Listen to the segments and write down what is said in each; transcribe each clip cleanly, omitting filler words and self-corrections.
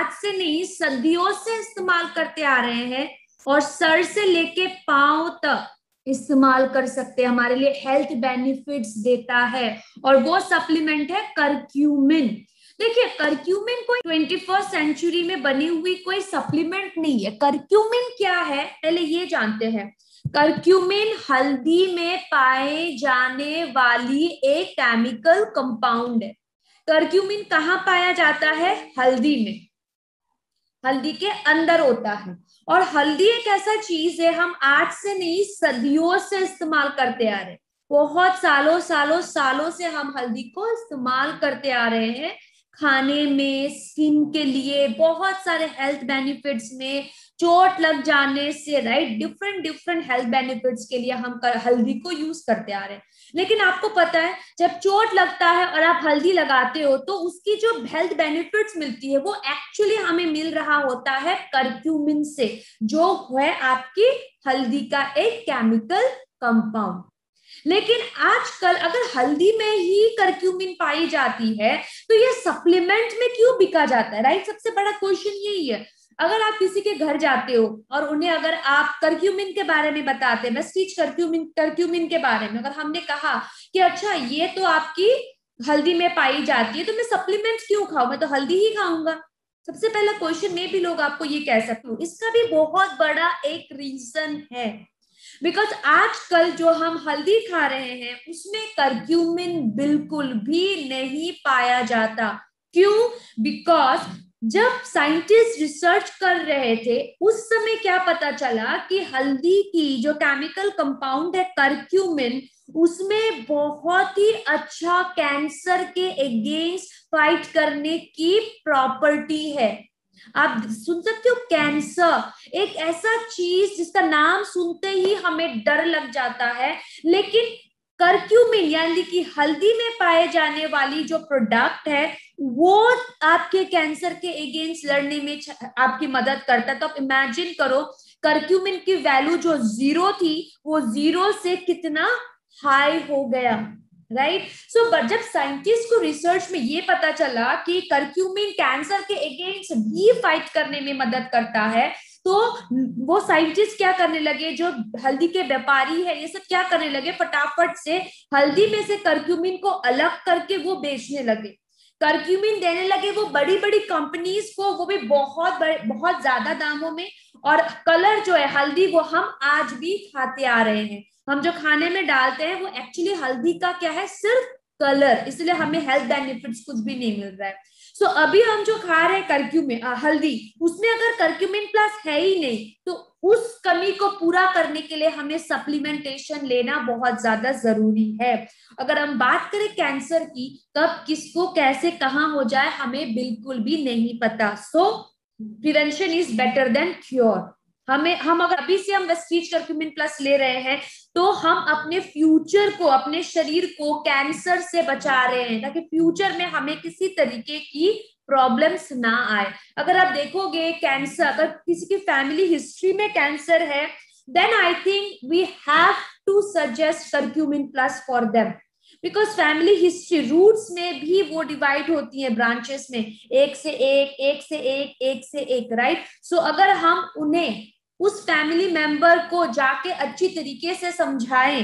आज से नहीं सदियों से इस्तेमाल करते आ रहे हैं और सर से लेके पांव तक इस्तेमाल कर सकते हैं, हमारे लिए हेल्थ बेनिफिट्स देता है। और वो सप्लीमेंट है करक्यूमिन। देखिए करक्यूमिन कोई 21st सेंचुरी में बनी हुई कोई सप्लीमेंट नहीं है। करक्यूमिन क्या है पहले ये जानते हैं। करक्यूमिन हल्दी में पाए जाने वाली एक केमिकल कंपाउंड है। करक्यूमिन कहाँ पाया जाता है? हल्दी में, हल्दी के अंदर होता है। और हल्दी एक ऐसा चीज है हम आज से नहीं सदियों से इस्तेमाल करते आ रहे हैं। बहुत सालों सालों सालों से हम हल्दी को इस्तेमाल करते आ रहे हैं, खाने में, स्किन के लिए, बहुत सारे हेल्थ बेनिफिट्स में, चोट लग जाने से, right, different different health benefits के लिए हम हल्दी को यूज करते आ रहे हैं। लेकिन आपको पता है जब चोट लगता है और आप हल्दी लगाते हो तो उसकी जो हेल्थ बेनिफिट्स मिलती है वो एक्चुअली हमें मिल रहा होता है करक्यूमिन से, जो है आपकी हल्दी का एक केमिकल कंपाउंड। लेकिन आजकल अगर हल्दी में ही करक्यूमिन पाई जाती है तो ये सप्लीमेंट में क्यों बिका जाता है? राइट, सबसे बड़ा क्वेश्चन यही है। अगर आप किसी के घर जाते हो और उन्हें अगर आप करक्यूमिन के बारे में बताते हैं, वेस्टीज करक्यूमिन के बारे में, अगर हमने कहा कि अच्छा ये तो आपकी हल्दी में पाई जाती है तो मैं सप्लीमेंट क्यों खाऊं, मैं तो हल्दी ही खाऊंगा, सबसे पहला क्वेश्चन में भी लोग आपको ये कह सकते हो। इसका भी बहुत बड़ा एक रीजन है, बिकॉज आजकल जो हम हल्दी खा रहे हैं उसमें करक्यूमिन बिल्कुल भी नहीं पाया जाता। क्यों? बिकॉज जब साइंटिस्ट रिसर्च कर रहे थे उस समय क्या पता चला कि हल्दी की जो केमिकल कंपाउंड है करक्यूमिन, उसमें बहुत ही अच्छा कैंसर के अगेंस्ट फाइट करने की प्रॉपर्टी है। आप सुन सकते हो, कैंसर एक ऐसा चीज जिसका नाम सुनते ही हमें डर लग जाता है, लेकिन करक्यूमिन यानी कि हल्दी में पाए जाने वाली जो प्रोडक्ट है वो आपके कैंसर के अगेंस्ट लड़ने में आपकी मदद करता है। तो आप इमेजिन करो करक्यूमिन की वैल्यू जो 0 थी वो 0 से कितना हाई हो गया, राइट। सो जब साइंटिस्ट को रिसर्च में ये पता चला कि करक्यूमिन कैंसर के अगेंस्ट भी फाइट करने में मदद करता है, तो वो साइंटिस्ट क्या करने लगे, जो हल्दी के व्यापारी है ये सब क्या करने लगे, फटाफट से हल्दी में से करक्यूमिन को अलग करके वो बेचने लगे, करक्यूमिन देने लगे वो बड़ी बड़ी कंपनीज को, वो भी बहुत ज्यादा दामों में। और कलर जो है हल्दी वो हम आज भी खाते आ रहे हैं, हम जो खाने में डालते हैं वो एक्चुअली हल्दी का क्या है, सिर्फ कलर, इसलिए हमें हेल्थ बेनिफिट्स कुछ भी नहीं मिल रहा है। सो अभी हम जो खा रहे हैं करक्यूमिन हल्दी, उसमें अगर करक्यूमिन प्लस है ही नहीं तो उस कमी को पूरा करने के लिए हमें सप्लीमेंटेशन लेना बहुत ज्यादा जरूरी है। अगर हम बात करें कैंसर की, कब किसको कैसे कहां हो जाए हमें बिल्कुल भी नहीं पता। सो prevention is better than cure. हम अगर अभी से हम वेस्टीज करक्यूमिन प्लस ले रहे हैं तो हम अपने फ्यूचर को, अपने शरीर को कैंसर से बचा रहे हैं, ताकि फ्यूचर में हमें किसी तरीके की प्रॉब्लम्स ना आए। अगर आप देखोगे कैंसर, अगर किसी की फैमिली हिस्ट्री में कैंसर है, then I think we have to suggest curcumin plus for them, because family history roots में भी वो डिवाइड होती है ब्रांचेस में, एक से एक, एक से एक, एक से एक, राइट। सो अगर हम उन्हें, उस फैमिली मेंबर को जाके अच्छी तरीके से समझाएं,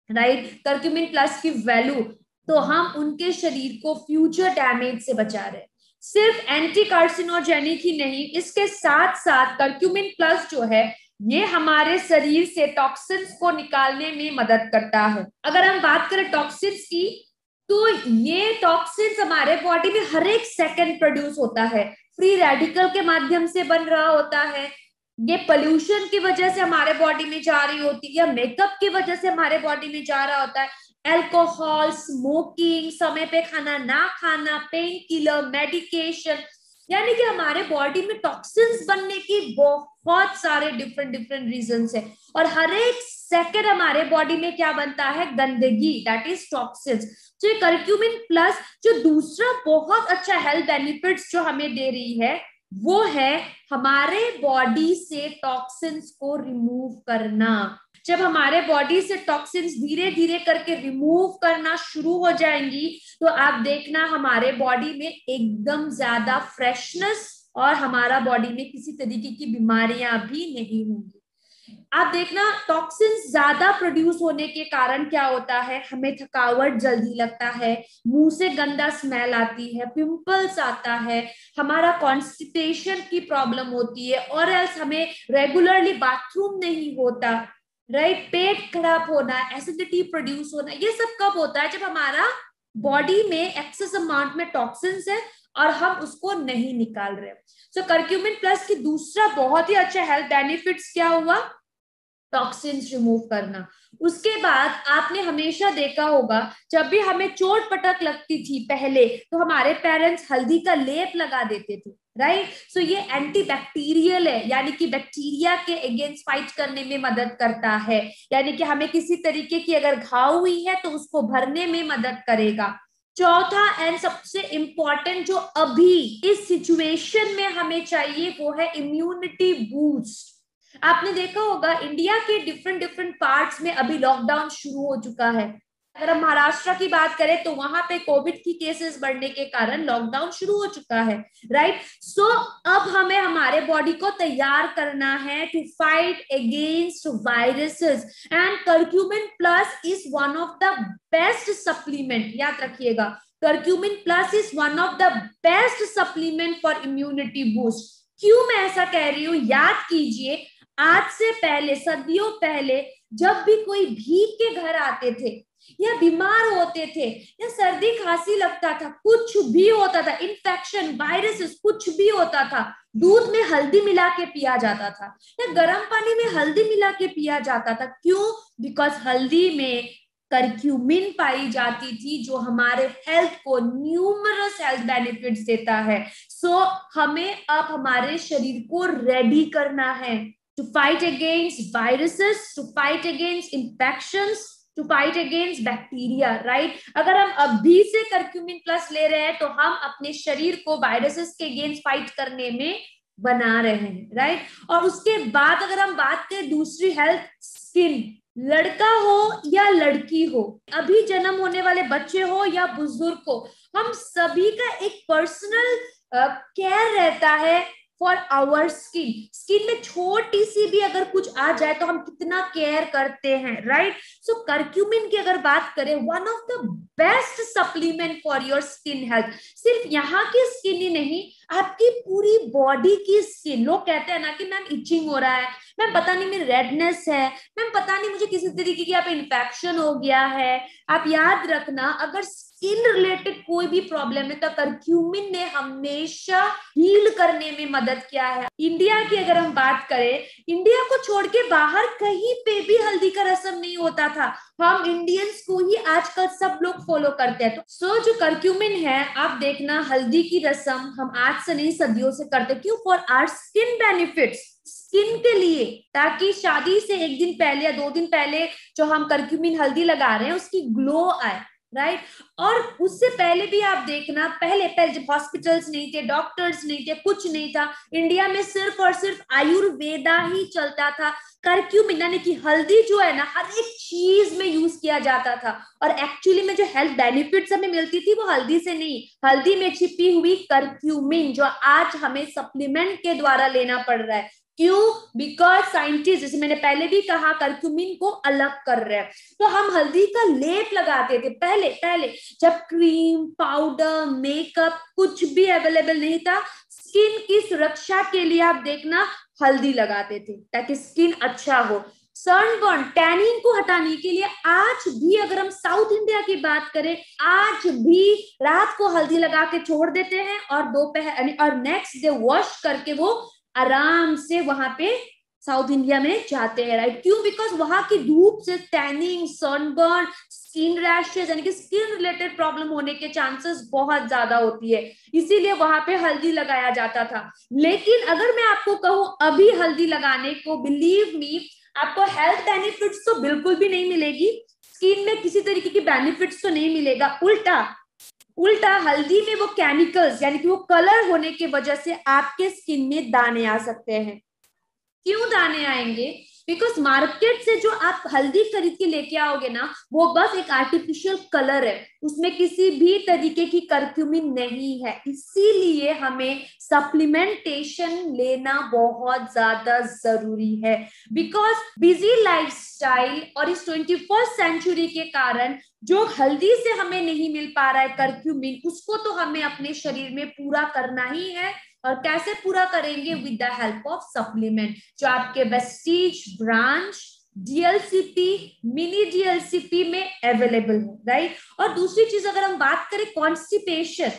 राइट, करक्यूमिन प्लस की वैल्यू, तो हम उनके शरीर को फ्यूचर डैमेज से बचा रहे हैं। सिर्फ एंटी कार्सिनोजेनिक ही नहीं, इसके साथ साथ करक्यूमिन प्लस जो है ये हमारे शरीर से टॉक्सिन्स को निकालने में मदद करता है। अगर हम बात करें टॉक्सिन्स की, तो ये टॉक्सिन्स हमारे बॉडी में हर एक सेकंड प्रोड्यूस होता है, फ्री रेडिकल के माध्यम से बन रहा होता है, ये पोल्यूशन की वजह से हमारे बॉडी में जा रही होती है, या मेकअप की वजह से हमारे बॉडी में जा रहा होता है, अल्कोहल, स्मोकिंग, समय पे खाना ना खाना, पेन किलर, मेडिकेशन, यानी कि हमारे बॉडी में टॉक्सिन्स बनने की बहुत सारे डिफरेंट डिफरेंट रीजंस है। और हर एक सेकंड हमारे बॉडी में क्या बनता है, गंदगी, दैट इज टॉक्सिन्स। तो ये करक्यूमिन प्लस जो दूसरा बहुत अच्छा हेल्थ बेनिफिट्स जो हमें दे रही है वो है हमारे बॉडी से टॉक्सिन्स को रिमूव करना। जब हमारे बॉडी से टॉक्सिन्स धीरे धीरे करके रिमूव करना शुरू हो जाएंगी तो आप देखना हमारे बॉडी में एकदम ज्यादा फ्रेशनेस और हमारा बॉडी में किसी तरीके की बीमारियां भी नहीं होंगी। आप देखना, टॉक्सिन्स ज्यादा प्रोड्यूस होने के कारण क्या होता है, हमें थकावट जल्दी लगता है, मुंह से गंदा स्मेल आती है, पिंपल्स आता है, हमारा कॉन्स्टिपेशन की प्रॉब्लम होती है, और एल्स हमें रेगुलरली बाथरूम नहीं होता, राइट, पेट खराब होना, एसिडिटी प्रोड्यूस होना। ये सब कब होता है, जब हमारा बॉडी में एक्सेस अमाउंट में टॉक्सिन्स है और हम उसको नहीं निकाल रहे। सो करक्यूमिन प्लस की दूसरा बहुत ही अच्छा हेल्थ बेनिफिट्स क्या हुआ, टॉक्सिन्स रिमूव करना। उसके बाद आपने हमेशा देखा होगा, जब भी हमें चोट पटक लगती थी पहले, तो हमारे पेरेंट्स हल्दी का लेप लगा देते थे, राइट। सो ये एंटी बैक्टीरियल है, यानी कि बैक्टीरिया के अगेंस्ट फाइट करने में मदद करता है, यानी कि हमें किसी तरीके की अगर घाव हुई है तो उसको भरने में मदद करेगा। चौथा एंड सबसे इंपॉर्टेंट जो अभी इस सिचुएशन में हमें चाहिए, वो है इम्यूनिटी बूस्ट। आपने देखा होगा इंडिया के डिफरेंट डिफरेंट पार्ट्स में अभी लॉकडाउन शुरू हो चुका है। अगर हम महाराष्ट्र की बात करें तो वहां पे कोविड की केसेस बढ़ने के कारण लॉकडाउन शुरू हो चुका है, राइट। सो अब हमें हमारे बॉडी को तैयार करना है to fight against viruses, and curcumin plus is one of the best supplement. याद रखिएगा, curcumin plus is one of the best supplement for immunity boost. क्यों मैं ऐसा कह रही हूं, याद कीजिए, आज से पहले, सदियों पहले, जब भी कोई भीख के घर आते थे या बीमार होते थे या सर्दी खांसी लगता था, कुछ भी होता था, इन्फेक्शन, वायरसेस, कुछ भी होता था, दूध में हल्दी मिला के पिया जाता था या गर्म पानी में हल्दी मिला के पिया जाता था। क्यों? बिकॉज हल्दी में करक्यूमिन पाई जाती थी, जो हमारे हेल्थ को न्यूमरस हेल्थ बेनिफिट्स देता है। सो हमें अब हमारे शरीर को रेडी करना है to fight against viruses, to fight against infections, to fight against bacteria, right? अगर हम अभी से करक्यूमिन प्लस ले रहे हैं तो हम अपने शरीर को वायरसेस के अगेंस्ट फाइट करने में बना रहे हैं, राइट। और उसके बाद अगर हम बात करें दूसरी हेल्थ, स्किन, लड़का हो या लड़की हो, अभी जन्म होने वाले बच्चे हो या बुजुर्ग हो, हम सभी का एक पर्सनल केयर रहता है फॉर आवर स्किन। स्किन में छोटी सी भी अगर कुछ आ जाए तो हम कितना केयर करते हैं, राइट। सो करक्यूमिन की अगर बात करें, one of the best supplement for your skin health. सिर्फ यहाँ की स्किन ही नहीं, आपकी पूरी बॉडी की स्किन। लोग कहते हैं ना कि मैम इचिंग हो रहा है, मैम पता नहीं मेरी रेडनेस है, मैम पता नहीं मुझे किसी तरीके की आप इन्फेक्शन हो गया है। आप याद रखना, अगर स्किन रिलेटेड कोई भी प्रॉब्लम है तो करक्यूमिन ने हमेशा हील करने में मदद किया है। इंडिया की अगर हम बात करें, इंडिया को छोड़ के बाहर कहीं पे भी हल्दी का रस्म नहीं होता था, हम इंडियंस को ही आजकल सब लोग फॉलो करते हैं। तो सो जो करक्यूमिन है, आप देखना, हल्दी की रस्म हम आज से नहीं सदियों से करते। क्यों? For our skin benefits, skin के लिए, ताकि शादी से एक दिन पहले या 2 दिन पहले जो हम करक्यूमिन हल्दी लगा रहे हैं उसकी ग्लो आए, राइट। और उससे पहले भी आप देखना, पहले जब हॉस्पिटल्स नहीं थे, डॉक्टर्स नहीं थे, कुछ नहीं था, इंडिया में सिर्फ और सिर्फ आयुर्वेदा ही चलता था। करक्यूमिन यानी कि हल्दी जो है ना, हर एक चीज में यूज किया जाता था, और एक्चुअली में जो हेल्थ बेनिफिट्स हमें मिलती थी वो हल्दी से नहीं, हल्दी में छिपी हुई करक्यूमिन, जो आज हमें सप्लीमेंट के द्वारा लेना पड़ रहा है। क्यों? बिकॉज साइंटिस्ट, जैसे मैंने पहले भी कहा, करक्यूमिन को अलग कर रहे हैं। तो हम हल्दी का लेप लगाते थे पहले जब क्रीम, पाउडर, मेकअप कुछ भी अवेलेबल नहीं था, स्किन की सुरक्षा के लिए आप देखना हल्दी लगाते थे ताकि स्किन अच्छा हो। सनबर्न, टैनिंग को हटाने के लिए आज भी, अगर हम साउथ इंडिया की बात करें, आज भी रात को हल्दी लगा के छोड़ देते हैं और दोपहर और नेक्स्ट डे वॉश करके वो आराम से वहां पे साउथ इंडिया में जाते हैं, राइट। क्यों? बिकॉज वहां की धूप से टैनिंग, सनबर्न, स्किन रैशेज यानी कि स्किन रिलेटेड प्रॉब्लम होने के चांसेस बहुत ज्यादा होती है, इसीलिए वहां पे हल्दी लगाया जाता था। लेकिन अगर मैं आपको कहूं अभी हल्दी लगाने को, बिलीव मी, आपको हेल्थ बेनिफिट्स तो बिल्कुल भी नहीं मिलेगी, स्किन में किसी तरीके की बेनिफिट्स तो नहीं मिलेगा। उल्टा हल्दी में वो केमिकल्स यानी कि वो कलर होने की वजह से आपके स्किन में दाने आ सकते हैं। क्यों दाने आएंगे? बिकॉज मार्केट से जो आप हल्दी खरीद के लेके आओगे ना, वो बस एक आर्टिफिशियल कलर है, उसमें किसी भी तरीके की करक्यूमिन नहीं है। इसीलिए हमें सप्लीमेंटेशन लेना बहुत ज्यादा जरूरी है, बिकॉज बिजी लाइफस्टाइल और इस 21st सेंचुरी के कारण जो हल्दी से हमें नहीं मिल पा रहा है करक्यूमिन, उसको तो हमें अपने शरीर में पूरा करना ही है। और कैसे पूरा करेंगे? With the help of supplement, जो आपके वेस्टीज ब्रांच, डीएलसीपी, मिनी डीएलसीपी में अवेलेबल है, राइट। और दूसरी चीज अगर हम बात करें कॉन्स्टिपेशन,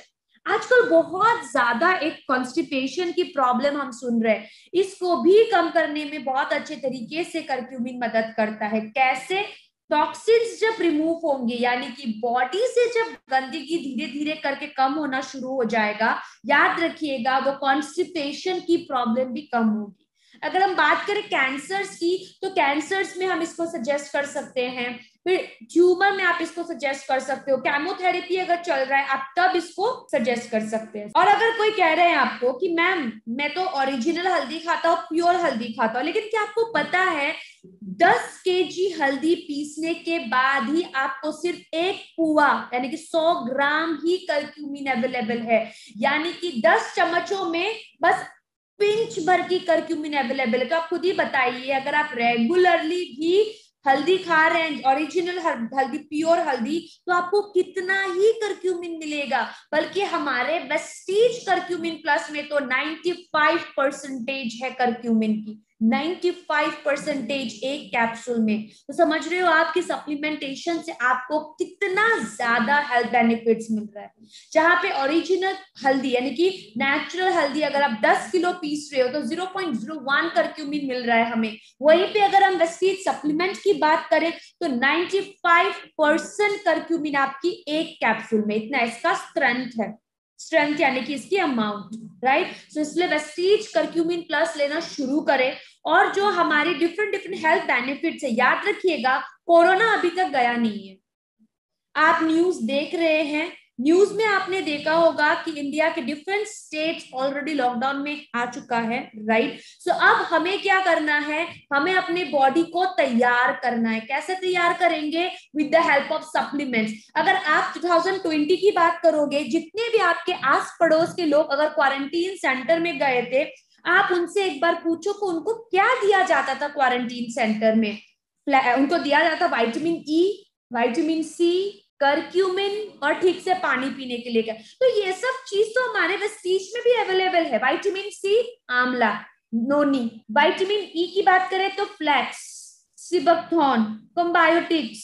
आजकल बहुत ज्यादा एक कॉन्स्टिपेशन की प्रॉब्लम हम सुन रहे हैं, इसको भी कम करने में बहुत अच्छे तरीके से करक्यूमिन मदद करता है। कैसे? टॉक्सिन्स जब रिमूव होंगे, यानी कि बॉडी से जब गंदगी धीरे धीरे करके कम होना शुरू हो जाएगा, याद रखिएगा वो कॉन्स्टिपेशन की प्रॉब्लम भी कम होगी। अगर हम बात करें कैंसर्स की, तो कैंसर्स में हम इसको सजेस्ट कर सकते हैं, फिर ट्यूमर में आप इसको सजेस्ट कर सकते हो, केमोथेरेपी अगर चल रहा है आप तब इसको सजेस्ट कर सकते हैं। और अगर कोई कह रहे हैं आपको कि मैम मैं तो ओरिजिनल हल्दी खाता हूँ, प्योर हल्दी खाता हूँ, लेकिन क्या आपको पता है 10 केजी हल्दी पीसने के बाद ही आपको सिर्फ एक पुआ यानी कि 100 ग्राम ही करक्यूमिन अवेलेबल है, यानी कि 10 चम्मचों में बस पिंच भर की करक्यूमिन अवेलेबल है। तो आप खुद ही बताइए, अगर आप रेगुलरली भी हल्दी खा रहे हैं, ओरिजिनल हल्दी, प्योर हल्दी, तो आपको कितना ही करक्यूमिन मिलेगा। बल्कि हमारे वेस्टीज करक्यूमिन प्लस में तो 95% है करक्यूमिन की, 95% एक कैप्सूल में। तो समझ रहे हो आपकी सप्लीमेंटेशन से आपको कितना ज्यादा हेल्थ बेनिफिट्स मिल रहा है। जहां पे ओरिजिनल हल्दी यानी कि नेचुरल हल्दी अगर आप 10 किलो पीस रहे हो तो 0.01 करक्यूमिन मिल रहा है हमें, वहीं पे अगर हम वेस्टीज सप्लीमेंट की बात करें तो 95% करक्यूमिन आपकी एक कैप्सूल में, इतना इसका स्ट्रेंथ है, स्ट्रेंथ यानी कि इसकी अमाउंट, राइट। सो इसलिए वेस्टीज करक्यूमिन प्लस लेना शुरू करें। और जो हमारी डिफरेंट डिफरेंट हेल्थ बेनिफिट्स है, याद रखिएगा कोरोना अभी तक गया नहीं है। आप न्यूज देख रहे हैं, न्यूज में आपने देखा होगा कि इंडिया के डिफरेंट स्टेट्स ऑलरेडी लॉकडाउन में आ चुका है, राइट। सो अब हमें क्या करना है? हमें अपने बॉडी को तैयार करना है। कैसे तैयार करेंगे? With the help of supplements. अगर आप 2020 की बात करोगे, जितने भी आपके आस पड़ोस के लोग अगर क्वारंटीन सेंटर में गए थे, आप उनसे एक बार पूछो कि उनको क्या दिया जाता था क्वारंटीन सेंटर में। उनको दिया जाता vitamin E, vitamin C, curcumin और ठीक से पानी पीने के लिए क्या। तो ये सब चीज तो हमारे वेस्टीज में भी अवेलेबल है। विटामिन सी आंवला, नोनी। विटामिन ई की बात करें तो फ्लैक्स, सिबकथॉर्न, कंबायोटिक्स,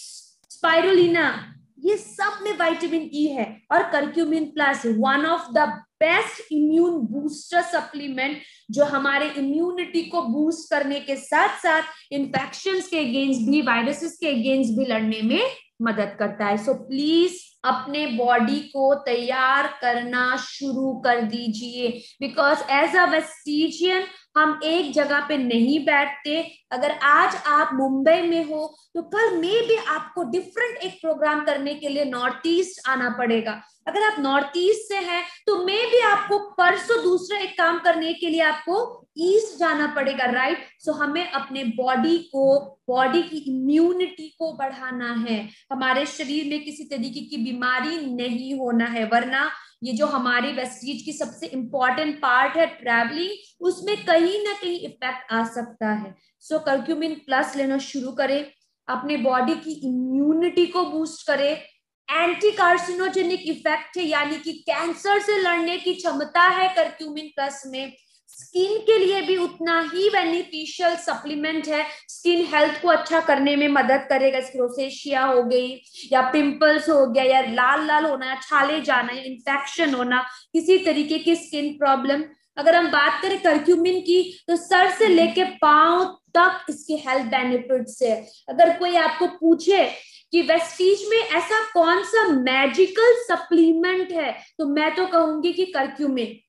स्पाइरुलिना, ये सब में विटामिन ई है। और curcumin plus one of the best immune booster supplement, जो हमारे इम्यूनिटी को बूस्ट करने के साथ साथ इन्फेक्शंस के अगेंस्ट भी, वायरसेस के अगेंस्ट भी लड़ने में मदद करता है। सो प्लीज अपने बॉडी को तैयार करना शुरू कर दीजिए, बिकॉज एज अ वेस्टीजियन हम एक जगह पे नहीं बैठते। अगर आज आप मुंबई में हो तो कल में भी आपको डिफरेंट एक प्रोग्राम करने के लिए नॉर्थ ईस्ट आना पड़ेगा। अगर आप नॉर्थ ईस्ट से हैं तो में भी आपको परसों दूसरा एक काम करने के लिए आपको ईस्ट जाना पड़ेगा, राइट। सो हमें अपने बॉडी को, बॉडी की इम्यूनिटी को बढ़ाना है, हमारे शरीर में किसी तरीके की बीमारी नहीं होना है, वरना ये जो हमारी वेस्टीज की सबसे इंपॉर्टेंट पार्ट है ट्रैवलिंग, उसमें कहीं ना कहीं इफेक्ट आ सकता है। सो करक्यूमिन प्लस लेना शुरू करें, अपने बॉडी की इम्यूनिटी को बूस्ट करें। एंटी कार्सिनोजेनिक इफेक्ट है, यानी कि कैंसर से लड़ने की क्षमता है करक्यूमिन प्लस में। स्किन के लिए भी उतना ही बेनिफिशियल सप्लीमेंट है, स्किन हेल्थ को अच्छा करने में मदद करेगा। रोसेशिया हो गई, या पिंपल्स हो गया, या लाल लाल होना, या छाले जाना, या इन्फेक्शन होना, किसी तरीके की स्किन प्रॉब्लम। अगर हम बात करें करक्यूमिन की तो सर से लेके पांव तक इसके हेल्थ बेनिफिट्स है। अगर कोई आपको पूछे कि वेस्टीज में ऐसा कौन सा मैजिकल सप्लीमेंट है, तो मैं तो कहूंगी कि करक्यूमिन।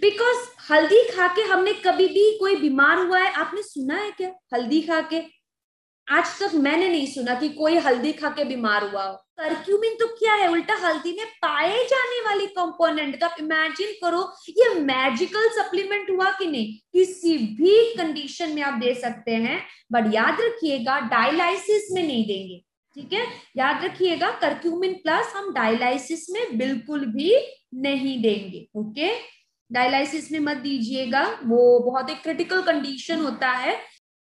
बिकॉज हल्दी खा के हमने कभी भी कोई बीमार हुआ है आपने सुना है क्या? हल्दी खा के आज तक मैंने नहीं सुना कि कोई हल्दी खा के बीमार हुआ हो। करक्यूमिन तो क्या है, उल्टा हल्दी में पाए जाने वाली कंपोनेंट। तो आप इमेजिन करो ये मैजिकल सप्लीमेंट हुआ कि नहीं, किसी भी कंडीशन में आप दे सकते हैं, बट याद रखिएगा डायलाइसिस में नहीं देंगे, ठीक है। याद रखिएगा करक्यूमिन प्लस हम डायलाइसिस में बिल्कुल भी नहीं देंगे, ओके। डायलाइसिस में मत दीजिएगा, वो बहुत एक क्रिटिकल कंडीशन होता है